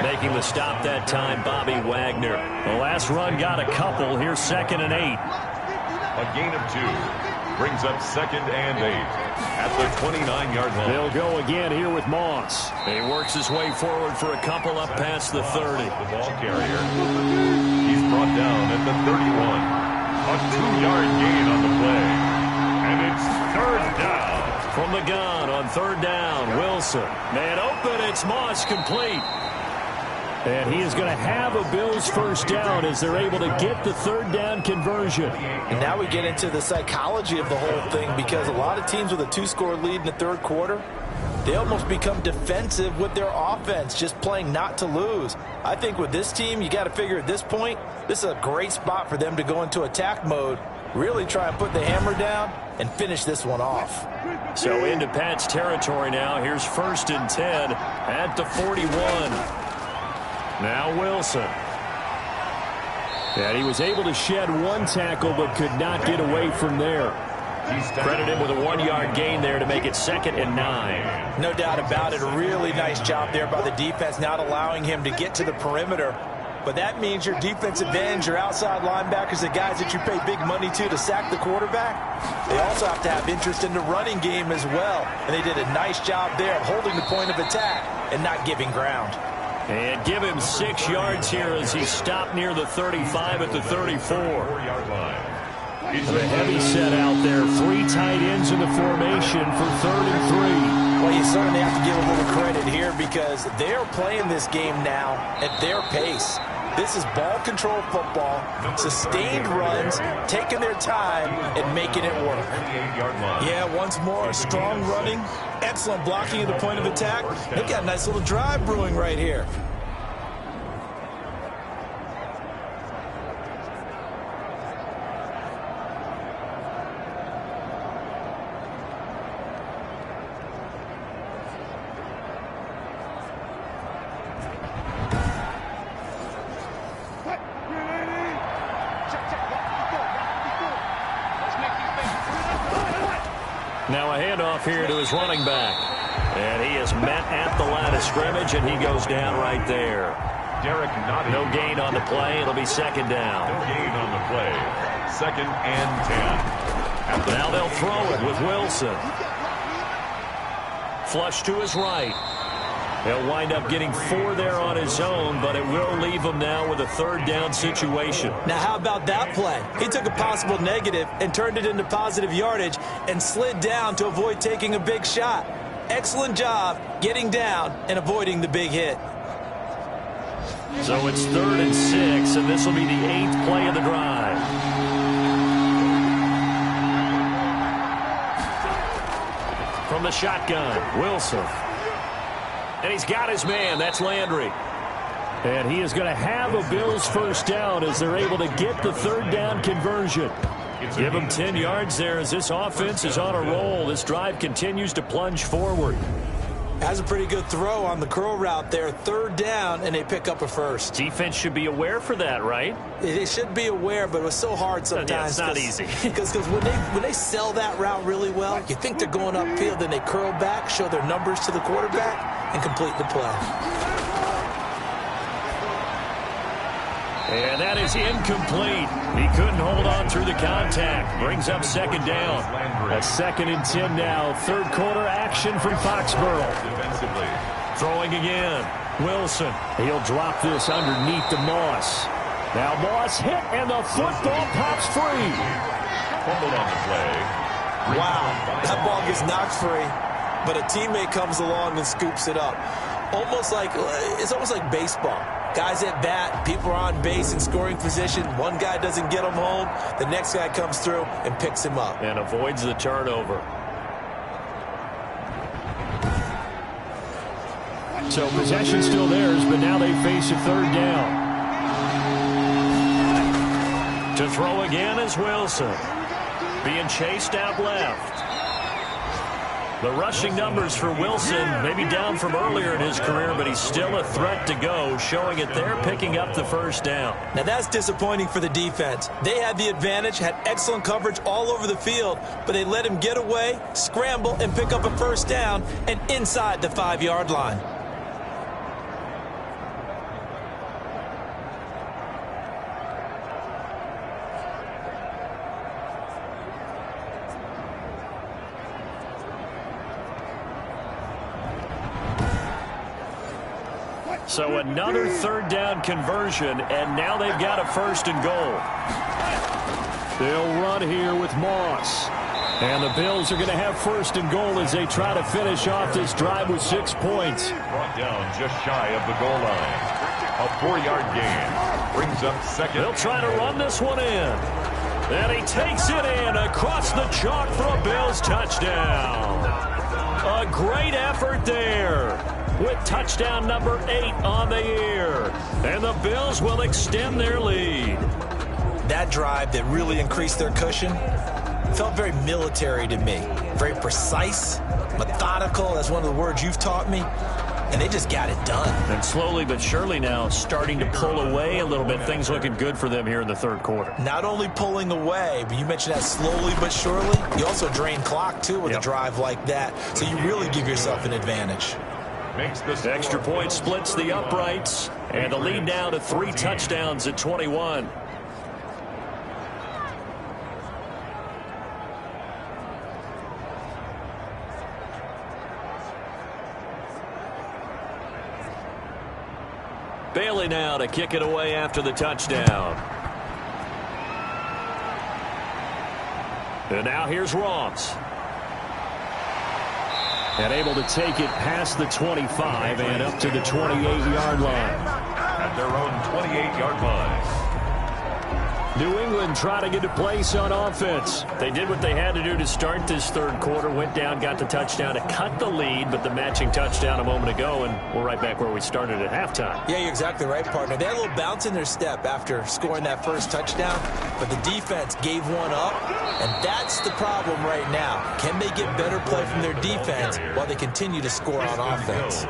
Making the stop that time, Bobby Wagner. The last run got a couple. Here's 2nd and 8. A gain of 2. Brings up 2nd and 8 at the 29-yard line. They'll go again here with Moss. He works his way forward for a couple up past the 30. The ball carrier. He's brought down at the 31. A 2-yard gain on the play. And it's 3rd down. From the gun on 3rd down, Wilson. Man open, it's Moss complete. And he is going to have a Bills first down as they're able to get the third down conversion. And now we get into the psychology of the whole thing, because a lot of teams with a 2-score lead in the third quarter, they almost become defensive with their offense, just playing not to lose. I think with this team, you got to figure at this point, this is a great spot for them to go into attack mode, really try and put the hammer down and finish this one off. So into Pat's territory now. Here's 1st and 10 at the 41. Now Wilson. And he was able to shed one tackle but could not get away from there. Credited with a 1-yard gain there to make it 2nd and 9. No doubt about it. A really nice job there by the defense, not allowing him to get to the perimeter. But that means your defensive ends, your outside linebackers, the guys that you pay big money to sack the quarterback, they also have to have interest in the running game as well. And they did a nice job there of holding the point of attack and not giving ground. And give him 6 yards here as he stopped near the 35 at the 34. The heavy set out there. 3 tight ends in the formation for 3rd and 3. Well, you certainly have to give a little credit here because they're playing this game now at their pace. This is ball control football, sustained runs, taking their time and making it work. Yeah, once more, strong running, excellent blocking at the point of attack. They've got a nice little drive brewing right here. Now a handoff here to his running back. And he is met at the line of scrimmage, and he goes down right there. No gain on the play. It'll be 2nd down. No gain on the play. 2nd and 10. Now they'll throw it with Wilson. Flush to his right. He'll wind up getting 4 there on his own, but it will leave him now with a 3rd down situation. Now, how about that play? He took a possible negative and turned it into positive yardage and slid down to avoid taking a big shot. Excellent job getting down and avoiding the big hit. So it's 3rd and 6, and this will be the 8th play of the drive. From the shotgun, Wilson. And he's got his man. That's Landry. And he is going to have a Bills first down as they're able to get the 3rd down conversion. Give him 10 yards there as this offense is on a roll. This drive continues to plunge forward. Has a pretty good throw on the curl route there. 3rd down, and they pick up a first. Defense should be aware for that, right? They should be aware, but it was so hard sometimes. Yeah, it's not easy. Because when they sell that route really well, you think they're going upfield, then they curl back, show their numbers to the quarterback, and complete the play. And that is incomplete. He couldn't hold on through the contact. Brings up 2nd down. A 2nd and 10 now. 3rd quarter action from Foxborough. Defensively. Throwing again. Wilson. He'll drop this underneath to Moss. Now Moss hit, and the football pops free. Fumbled on the play. Wow, that ball gets knocked free, but a teammate comes along and scoops it up. It's almost like baseball. Guys at bat, people are on base in scoring position. One guy doesn't get him home. The next guy comes through and picks him up. And avoids the turnover. So possession still theirs, but now they face a 3rd down. To throw again is Wilson. Being chased out left. The rushing numbers for Wilson may be down from earlier in his career, but he's still a threat to go, showing it there, picking up the 1st down. Now that's disappointing for the defense. They had the advantage, had excellent coverage all over the field, but they let him get away, scramble, and pick up a 1st down and inside the 5-yard line. So another 3rd down conversion, and now they've got a 1st and goal. They'll run here with Moss. And the Bills are going to have 1st and goal as they try to finish off this drive with 6 points. Brought down just shy of the goal line. A 4-yard gain brings up second. They'll try to run this one in. And he takes it in across the chalk for a Bills touchdown. A great effort there with touchdown number 8 on the year. And the Bills will extend their lead. That drive that really increased their cushion felt very military to me. Very precise, methodical, that's one of the words you've taught me. And they just got it done. And slowly but surely now starting to pull away a little bit. Things looking good for them here in the third quarter. Not only pulling away, but you mentioned that slowly but surely. You also drain clock, too, with a drive like that. So you really give yourself an advantage. Extra point splits the uprights. And the lead now to 3 touchdowns at 21. Bailey now to kick it away after the touchdown. And now here's Ross. And able to take it past the 25 and up to the 28-yard line. At their own 28-yard line. New England trying to get a place on offense. They did what they had to do to start this third quarter. Went down, got the touchdown to cut the lead, but the matching touchdown a moment ago, and we're right back where we started at halftime. Yeah, you're exactly right, partner. They had a little bounce in their step after scoring that first touchdown, but the defense gave one up, and that's the problem right now. Can they get better play from their defense while they continue to score on offense?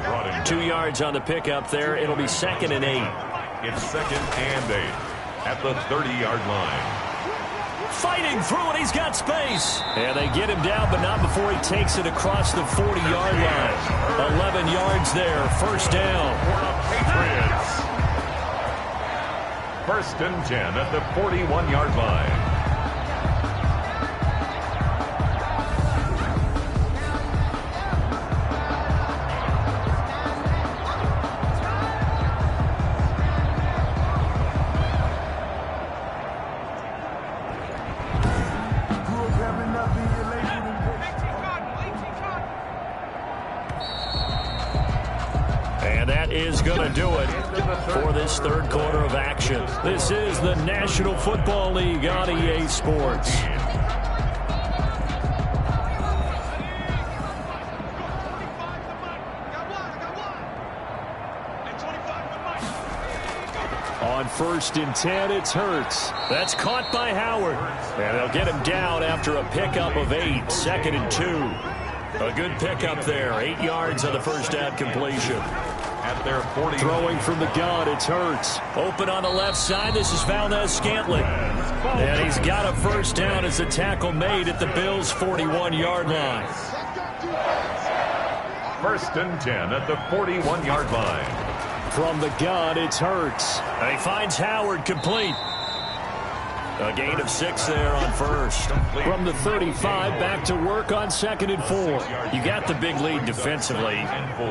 2 yards on the pickup there. It'll be 2nd and 8. It's 2nd and 8. At the 30-yard line. Fighting through it, he's got space. And they get him down, but not before he takes it across the 40-yard line. 11 yards there, first down. Patriots. 1st and 10 at the 41-yard line. Is going to do it for this third quarter of action. This is the National Football League on EA Sports. On 1st and 10, it's Hurts. That's caught by Howard. And they'll get him down after a pickup of 8, 2nd and 2. A good pickup there, 8 yards on the first down completion. At their 40. Throwing from the gun, it's Hurts. Open on the left side, this is Valdez-Scantling. And he's got a first down as the tackle made at the Bills' 41-yard line. 1st and 10 at the 41-yard line. From the gun, it's Hurts. And he finds Howard complete. A gain of 6 there on first. From the 35, back to work on 2nd and 4. You got the big lead defensively.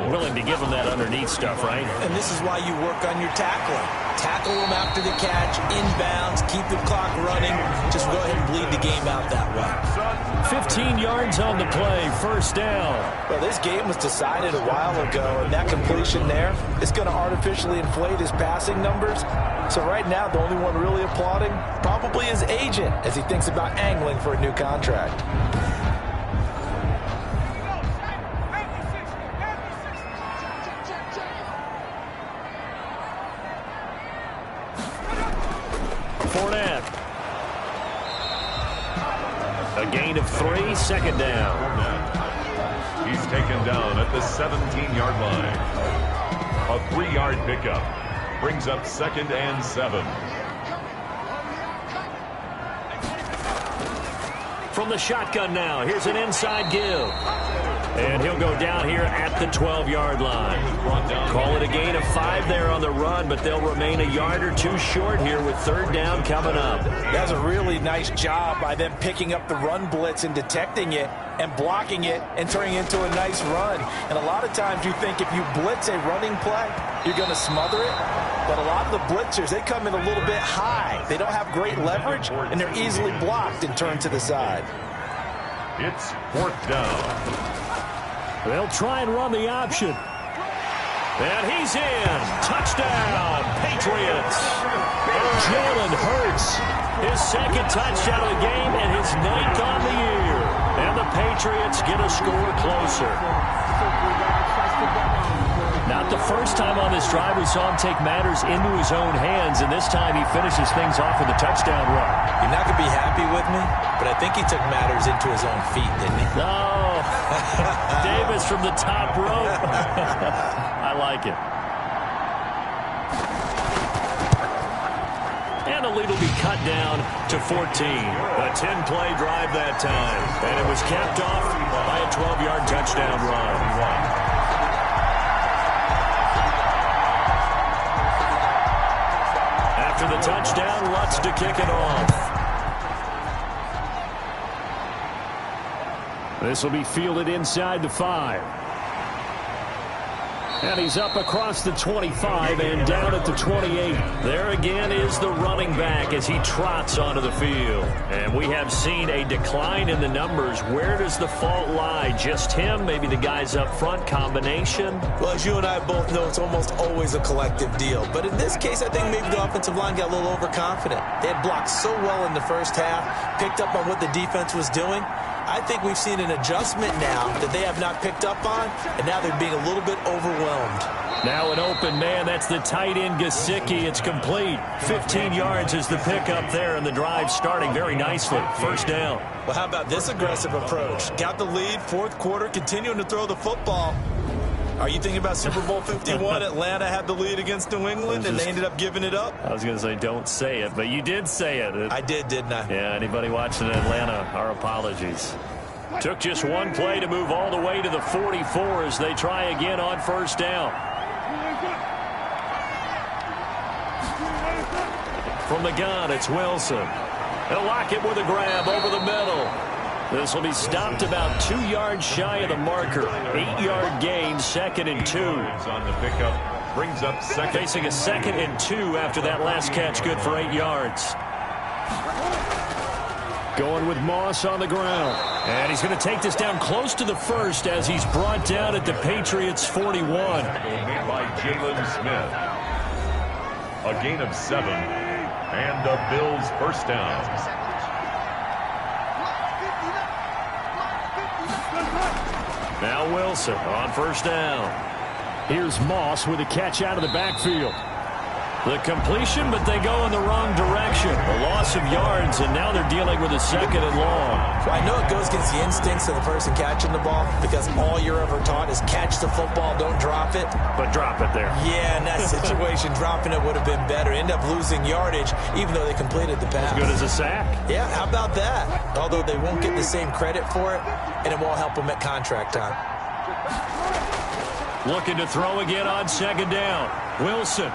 Willing to give them that underneath stuff, right? And this is why you work on your tackling. Tackle them after the catch, inbounds, keep the clock running. Just go ahead and bleed the game out that way. 15 yards on the play, first down. Well, this game was decided a while ago, and that completion there is going to artificially inflate his passing numbers. So right now, the only one really applauding probably his agent as he thinks about angling for a new contract. Fournette. A gain of 3, 2nd down. He's taken down at the 17-yard line. A 3-yard pickup brings up 2nd and 7. From the shotgun now, here's an inside give. And he'll go down here at the 12-yard line. Call it a gain of 5 there on the run, but they'll remain a yard or 2 short here with 3rd down coming up. That's a really nice job by them picking up the run blitz and detecting it and blocking it and turning it into a nice run. And a lot of times you think if you blitz a running play, you're going to smother it. But a lot of the blitzers, they come in a little bit high. They don't have great leverage, and they're easily blocked and turned to the side. It's 4th down. They'll try and run the option. And he's in. Touchdown, Patriots. Jalen Hurts, His second touchdown of the game and his 9th on the year. And the Patriots get a score closer. Not the first time on this drive we saw him take matters into his own hands, and this time he finishes things off with a touchdown run. You're not going to be happy with me, but I think he took matters into his own feet, didn't he? No. Davis from the top rope. I like it. And the lead will be cut down to 14. A 10-play drive that time. And it was capped off by a 12-yard touchdown run. After the touchdown, Lutz to kick it off. This will be fielded inside the 5. And he's up across the 25 and down at the 28. There again is the running back as he trots onto the field. And we have seen a decline in the numbers. Where does the fault lie? Just him? Maybe the guys up front? Combination? Well, as you and I both know, it's almost always a collective deal. But in this case, I think maybe the offensive line got a little overconfident. They had blocked so well in the first half, picked up on what the defense was doing. I think we've seen an adjustment now that they have not picked up on, and now they're being a little bit overwhelmed. Now an open man. That's the tight end, Gesicki. It's complete. 15 yards is the pickup there, and the drive starting very nicely. First down. Well, how about this aggressive approach? Got the lead, fourth quarter, continuing to throw the football. Are you thinking about Super Bowl 51? Atlanta had the lead against New England, and they ended up giving it up? I was going to say don't say it, but you did say it. I did, didn't I? Yeah, anybody watching Atlanta, our apologies. Took just one play to move all the way to the 44 as they try again on first down. From the gun, it's Wilson. He'll lock it with a grab over the middle. This will be stopped about 2 yards shy of the marker. 8-yard gain, 2nd and 2. On the pickup, brings up second. Facing a 2nd and 2 after that last catch, good for 8 yards. Going with Moss on the ground. And he's going to take this down close to the first as he's brought down at the Patriots 41. Made by Jalen Smith. A gain of 7. And the Bills first down. Now Wilson on first down. Here's Moss with a catch out of the backfield. The completion, but they go in the wrong direction. A loss of yards, and now they're dealing with a 2nd and long. Well, I know it goes against the instincts of the person catching the ball because all you're ever taught is catch the football, don't drop it. But drop it there. Yeah, in that situation, dropping it would have been better. End up losing yardage, even though they completed the pass. As good as a sack. Yeah, how about that? Although they won't get the same credit for it, and it won't help them at contract time. Looking to throw again on 2nd down. Wilson.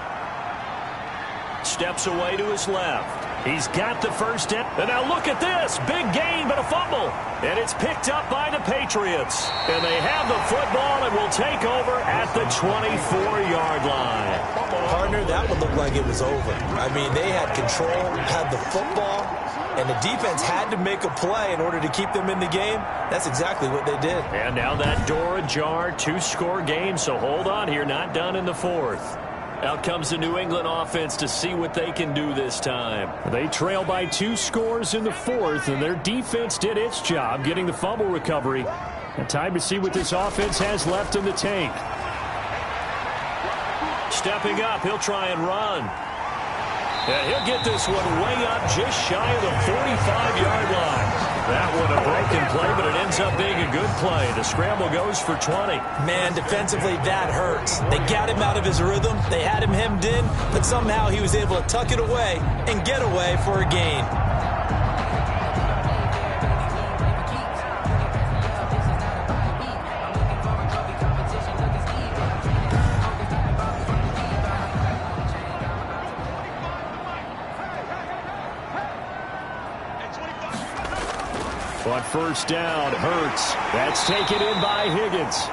Steps away to his left. He's got the first down. And now look at this. Big gain, but a fumble. And it's picked up by the Patriots. And they have the football and will take over at the 24-yard line. Partner, that would look like it was over. I mean, they had control, had the football, and the defense had to make a play in order to keep them in the game. That's exactly what they did. And now that door ajar, 2-score game. So hold on here, not done in the 4th. Out comes the New England offense to see what they can do this time. They trail by 2 scores in the 4th, and their defense did its job getting the fumble recovery. And time to see what this offense has left in the tank. Stepping up, he'll try and run. And he'll get this one way up just shy of the 45-yard line. That one a broken play, but it ends up being a good play. The scramble goes for 20. Man, defensively, that hurts. They got him out of his rhythm. They had him hemmed in, but somehow he was able to tuck it away and get away for a gain. On first down, Hurts. That's taken in by Higgins.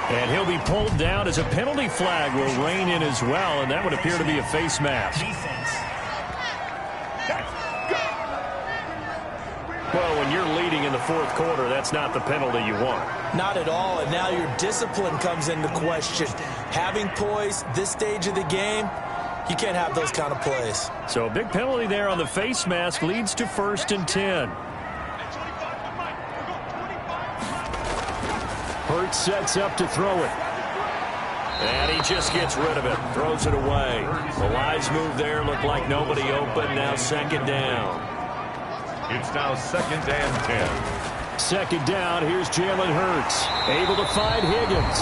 And he'll be pulled down as a penalty flag will rein in as well, and that would appear to be a face mask. Well, when when you're leading in the fourth quarter, that's not the penalty you want. Not at all, and now your discipline comes into question. Having poise this stage of the game, you can't have those kind of plays. So a big penalty there on the face mask leads to 1st and 10. Hurts sets up to throw it. And he just gets rid of it, throws it away. The wise move there, looked like nobody open, now 2nd down. It's now 2nd and 10. 2nd down, here's Jalen Hurts, able to find Higgins.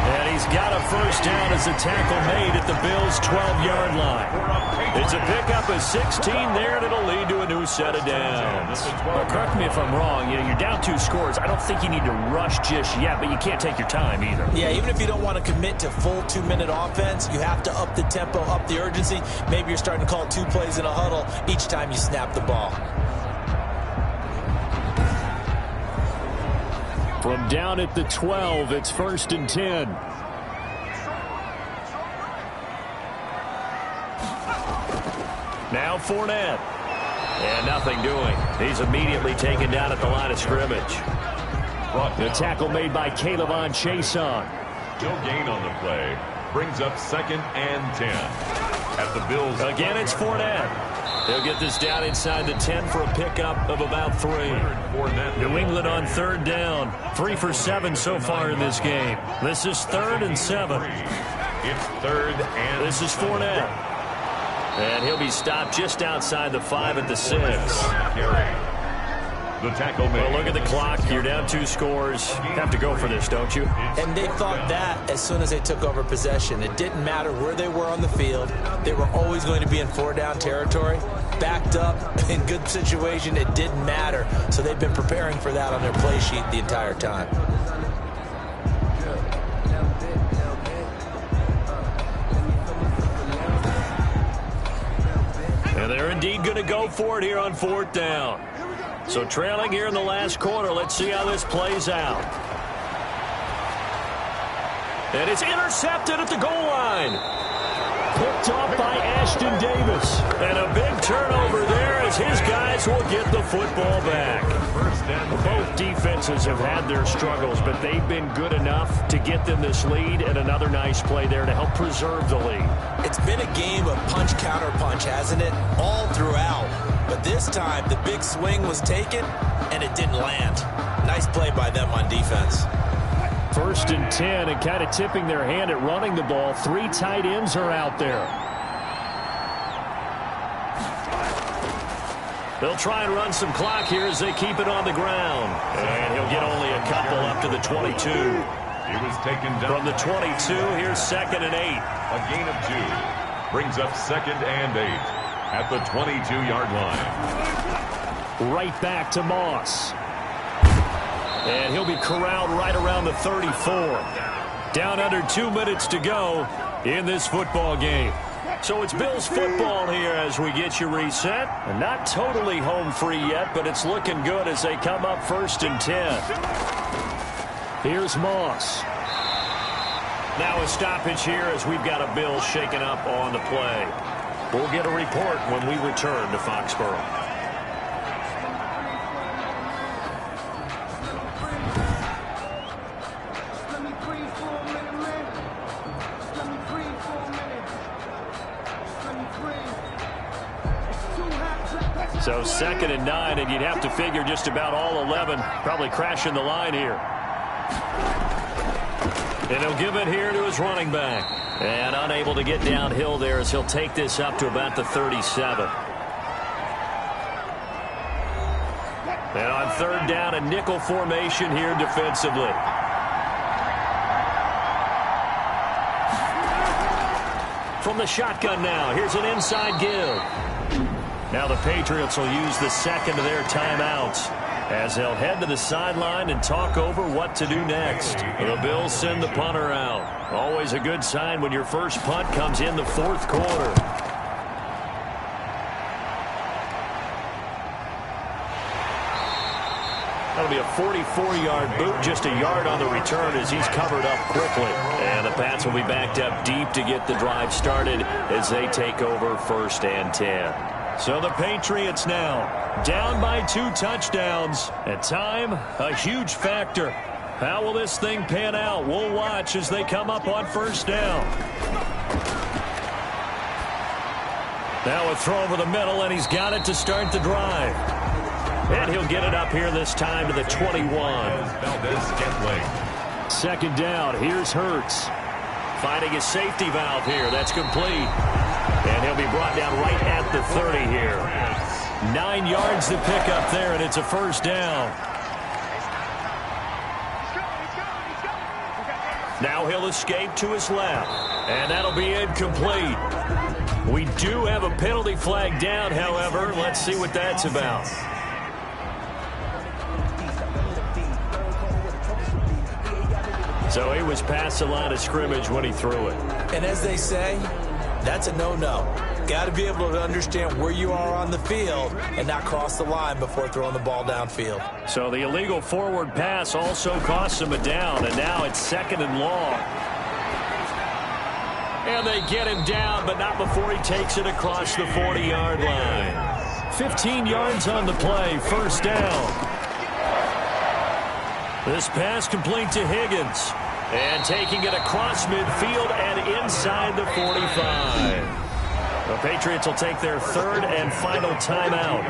And he's got a 1st down as a tackle made at the Bills' 12-yard line. It's a pickup of 16 there, and it'll lead to a new set of downs. Well, correct me if I'm wrong. You know, you're down 2 scores. I don't think you need to rush just yet, but you can't take your time either. Yeah, even if you don't want to commit to full 2-minute offense, you have to up the tempo, up the urgency. Maybe you're starting to call 2 plays in a huddle each time you snap the ball. From down at the 12, it's 1st and 10. Now Fournette. And nothing doing. He's immediately taken down at the line of scrimmage. The tackle made by Calebon Chason. No gain on the play. Brings up 2nd and 10. At the Bills. Again, it's Fournette. They'll get this down inside the 10 for a pickup of about 3. New England on 3rd down. 3 for 7 so far in this game. This is 3rd and 7. It's 3rd and This is Fournette. And he'll be stopped just outside the 5 at the 6. The tackle made. Well, look at the clock. You're down 2 scores. You have to go for this, don't you? And they thought that as soon as they took over possession. It didn't matter where they were on the field. They were always going to be in 4-down territory. Backed up, in good situation, it didn't matter. So they've been preparing for that on their play sheet the entire time. And they're indeed going to go for it here on 4th down. So trailing here in the last quarter, let's see how this plays out. And it's intercepted at the goal line. Picked off by Ashton Davis. And a big turnover there as his guys will get the football back. Both defenses have had their struggles, but they've been good enough to get them this lead, and another nice play there to help preserve the lead. It's been a game of punch-counter-punch, hasn't it? All throughout. But this time, the big swing was taken, and it didn't land. Nice play by them on defense. 1st and 10, and kind of tipping their hand at running the ball. 3 tight ends are out there. They'll try and run some clock here as they keep it on the ground. And he'll get only a couple up to the 22. He was taken down. From the 22, here's 2nd and 8. A gain of 2. Brings up 2nd and 8. At the 22-yard line. Right back to Moss. And he'll be corralled right around the 34. Down under 2 minutes to go in this football game. So it's Bills football here as we get you reset. And not totally home free yet, but it's looking good as they come up 1st and 10. Here's Moss. Now a stoppage here as we've got a Bills shaken up on the play. We'll get a report when we return to Foxborough. So 2nd and 9, and you'd have to figure just about all 11 probably crashing the line here. And he'll give it here to his running back. And unable to get downhill there as he'll take this up to about the 37. And on 3rd down, a nickel formation here defensively. From the shotgun now, here's an inside give. Now the Patriots will use the 2nd of their timeouts as they'll head to the sideline and talk over what to do next. The Bills send the punter out. Always a good sign when your first punt comes in the 4th quarter. That'll be a 44-yard boot, just a yard on the return as he's covered up quickly. And the Pats will be backed up deep to get the drive started as they take over 1st and 10. So the Patriots now down by 2 touchdowns. At time, a huge factor. How will this thing pan out? We'll watch as they come up on first down. Now a throw over the middle, and he's got it to start the drive. And he'll get it up here this time to the 21. Second down. Here's Hurts. Finding his safety valve here. That's complete. And he'll be brought down right at the 30 here. 9 yards to pick up there, and it's a first down. Now he'll escape to his left. And that'll be incomplete. We do have a penalty flag down, however. Let's see what that's about. So he was past the line of scrimmage when he threw it. And as they say, that's a no-no. Got to be able to understand where you are on the field and not cross the line before throwing the ball downfield. So the illegal forward pass also costs him a down, and now it's 2nd and long. And they get him down, but not before he takes it across the 40-yard line. 15 yards on the play, first down. This pass complete to Higgins. And taking it across midfield and inside the 45. The Patriots will take their 3rd and final timeout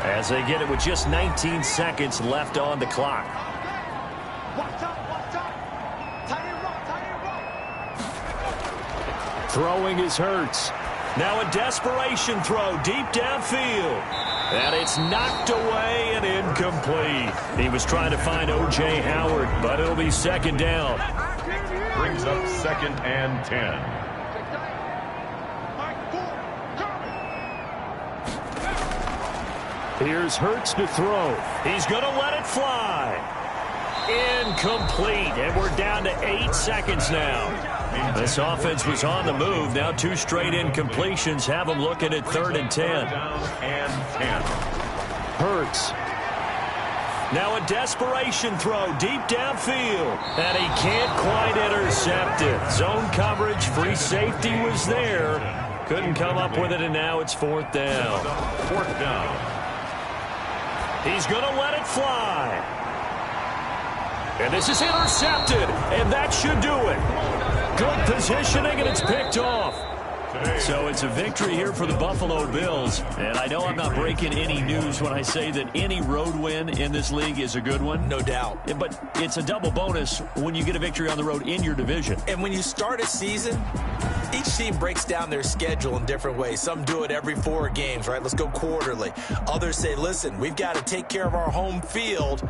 as they get it with just 19 seconds left on the clock. Throwing is Hurts. Now a desperation throw deep downfield. And it's knocked away and incomplete. He was trying to find O.J. Howard, but it'll be second down. Brings up 2nd and 10. Here's Hurts to throw. He's going to let it fly. Incomplete, and we're down to 8 seconds now. This offense was on the move. Now 2 straight incompletions have them looking at 3rd and 10. Hurts. Now a desperation throw deep downfield. And he can't quite intercept it. Zone coverage, free safety was there. Couldn't come up with it, and now it's 4th down. 4th down. He's going to let it fly. And this is intercepted, and that should do it. Good positioning, and it's picked off. So it's a victory here for the Buffalo Bills. And I know I'm not breaking any news when I say that any road win in this league is a good one. No doubt. But it's a double bonus when you get a victory on the road in your division. And when you start a season, each team breaks down their schedule in different ways. Some do it every 4 games, right? Let's go quarterly. Others say, listen, we've got to take care of our home field.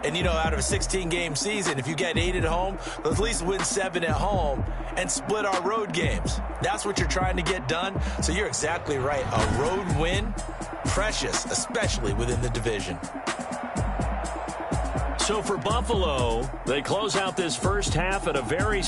And, you know, out of a 16-game season, if you get 8 at home, let's at least win 7 at home and split our road games. That's what you're trying to get done. So you're exactly right. A road win, precious, especially within the division. So for Buffalo, they close out this first half at a very